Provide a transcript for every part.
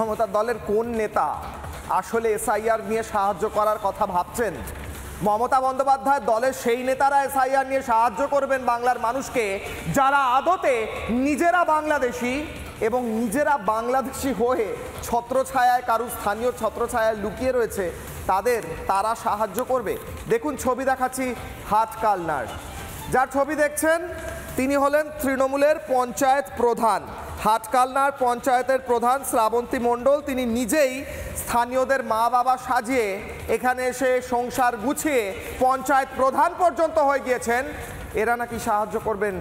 মমতার দলের কোন নেতা আসলে এসআইআর নিয়ে সাহায্য করার কথা ভাবছেন? মমতা বন্দ্যোপাধ্যায় দলের সেই নেতারা এসআইআর নিয়ে সাহায্য করবেন বাংলার মানুষকে যারা আদতে নিজেরা বাংলাদেশি এবং নিজেরা বাংলাদেশি হয়ে ছত্রছায়ায় কারুর স্থানীয় ছত্রছায়ায় লুকিয়ে রয়েছে তারা সাহায্য করবে। দেখুন ছবি দেখাচ্ছি হাটকালনার। যার ছবি দেখছেন তিনি হলেন তৃণমূলের পঞ্চায়েত প্রধান, হাটকালনার পঞ্চায়েতের প্রধান শ্রাবন্তী মণ্ডল। তিনি নিজেই স্থানীয়দের মা বাবা সাজিয়ে এখানে এসে সংসার গুছিয়ে পঞ্চায়েত প্রধান পর্যন্ত হয়ে গিয়েছেন। এরা নাকি সাহায্য করবেন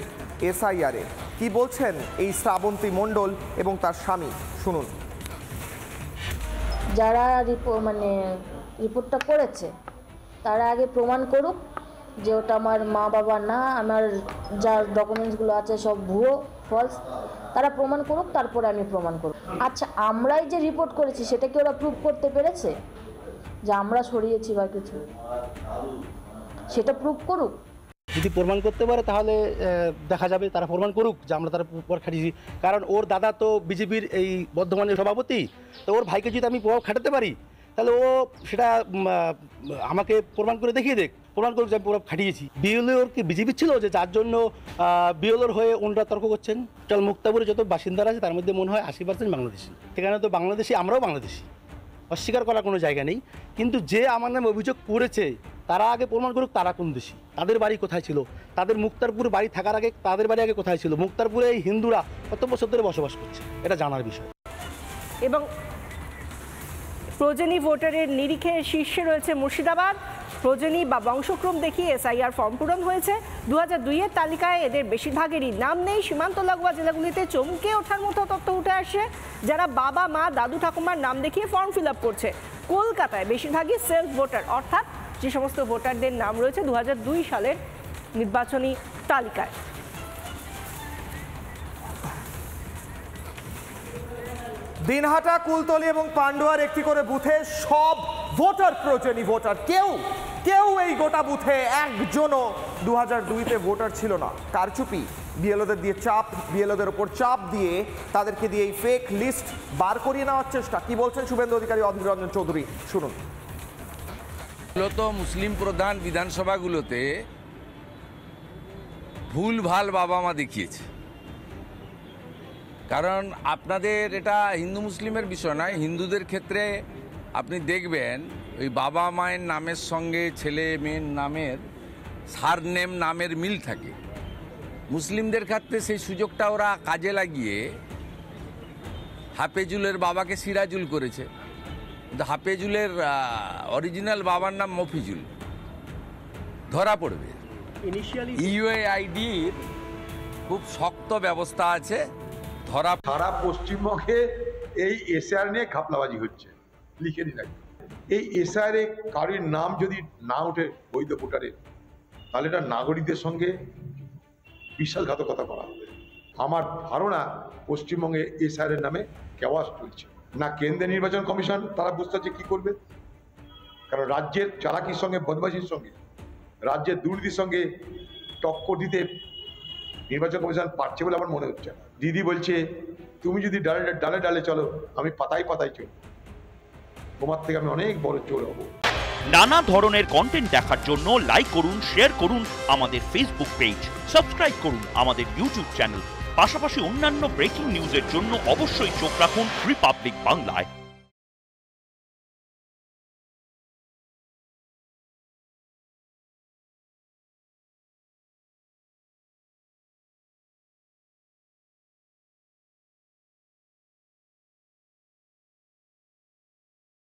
এসআইআরে। কি বলছেন এই শ্রাবন্তী মণ্ডল এবং তার স্বামী, শুনুন। যারা রিপোর্টটা করেছে তারা আগে প্রমাণ করুক যে ওটা আমার মা বাবা না, আমার যা ডকুমেন্টসগুলো আছে সব ভুয়ো, ফলস। তারা প্রমাণ করুক, তারপরে আমি প্রমাণ করব। আচ্ছা, আমরাই যে রিপোর্ট করেছি সেটা কি ওরা প্রুভ করতে পেরেছে যে আমরা সরিয়েছি বা কিছু? সেটা প্রুভ করুক। যদি প্রমাণ করতে পারে তাহলে দেখা যাবে, তারা প্রমাণ করুক যে আমরা তারা প্রভাব খাটিয়েছি। কারণ ওর দাদা তো বিজেপির এই বর্ধমানের সভাপতি, তো ওর ভাইকে যদি আমি প্রভাব খাটাতে পারি তাহলে ও সেটা আমাকে প্রমাণ করে দেখিয়ে দেখ, প্রমাণ করুক যে আমি প্রভাব খাটিয়েছি। বিএলওর কি বিজেপি ছিল যে যার জন্য বিএলওর হয়ে ওনারা তর্ক করছেন? টোটাল মুক্তাপুরে যত বাসিন্দারা আছে তার মধ্যে মনে হয় 80% বাংলাদেশি। সেখানে তো বাংলাদেশি, আমরাও বাংলাদেশি, অস্বীকার করার কোনো জায়গা নেই। কিন্তু যে আমার নামে অভিযোগ করেছে তারা আগে প্রমাণ করুক তারা কোন দেশি, তাদের বাড়ি কোথায় ছিল, তাদের মুক্তারপুর বাড়ি থাকার আগে তাদের বাড়ি আগে কোথায় ছিল, মুক্তারপুরে এই হিন্দুরা কত বছর ধরে বসবাস করছে, এটা জানার বিষয়। এবং প্রজনী ভোটারের নিরিখে শীর্ষে রয়েছে মুর্শিদাবাদ। প্রজনী বা বংশক্রম দেখিয়ে এসআইআর ফর্ম পূরণ হয়েছে। 2002-এর তালিকায় এদের বেশিরভাগেরই নাম নেই। সীমান্ত লাগোয়া জেলাগুলিতে চমকে ওঠার মতো তথ্য উঠে আসে, যারা বাবা মা দাদু ঠাকুমার নাম দেখিয়ে ফর্ম ফিল আপ করছে। কলকাতায় বেশিরভাগই সেলফ ভোটার, অর্থাৎ যে সমস্ত ভোটারদের নাম রয়েছে 2002 সালের নির্বাচনী তালিকায়। দিনহাটা, কুলতলি এবং পান্ডুয়ার একটি করে বুথে সব ভোটার প্রজনী ভোটার। কেউ এই গোটা বুথে একজনও 2002-তে ভোটার ছিল না। কারচুপি, বিএলওদের দিয়ে চাপ, বিএলওদের ওপর চাপ দিয়ে তাদেরকে দিয়ে এই ফেক লিস্ট বার করিয়ে নেওয়ার চেষ্টা। কি বলছেন শুভেন্দু অধিকারী, অধীর রঞ্জন চৌধুরী, শুনুন। মূলত মুসলিম প্রধান বিধানসভাগুলোতে ভুলভাল বাবা মা দেখিয়েছে। কারণ আপনাদের এটা হিন্দু মুসলিমের বিষয় নয়, হিন্দুদের ক্ষেত্রে আপনি দেখবেন ওই বাবা মায়ের নামের সঙ্গে ছেলে মেয়ের নামের সারনেম নামের মিল থাকে। মুসলিমদের ক্ষেত্রে সেই সুযোগটা ওরা কাজে লাগিয়ে হাফেজুলের বাবাকে সিরাজুল করেছে, কিন্তু হাফেজুলের অরিজিনাল বাবার নাম মফিজুল। ধরা পড়বে। ইউএআইডির খুব শক্ত ব্যবস্থা আছে। সারা পশ্চিমবঙ্গে এই এসআর নিয়ে ঘাপলাবাজি হচ্ছে, লিখে দিন। এই এসআর এ কারোর নাম যদি না ওঠে বৈধ ভোটারের, তাহলে এটা নাগরিকদের সঙ্গে বিশ্বাসঘাতকতা করা হবে। আমার ধারণা পশ্চিমবঙ্গে এসআর এর নামে কেওয়াস চলছে না। কেন্দ্রীয় নির্বাচন কমিশন তারা বুঝতে পারছে কি করবে, কারণ রাজ্যের চালাকির সঙ্গে, বদমাশির সঙ্গে, রাজ্যের দুর্নীতির সঙ্গে টক্কর দিতে নির্বাচন কমিশন পারছে বলে আমার মনে হচ্ছে না। দিদি বলছে তুমি যদি ডালে ডালে চলো, আমি পাতায় পাতায় চলো, তোমার থেকে আমি অনেক বড় চোর হবো। নানা ধরনের কন্টেন্ট দেখার জন্য লাইক করুন, শেয়ার করুন আমাদের ফেসবুক পেজ, সাবস্ক্রাইব করুন আমাদের ইউটিউব চ্যানেল। পাশাপাশি অন্যান্য ব্রেকিং নিউজের জন্য অবশ্যই চোখ রাখুন রিপাবলিক বাংলায়।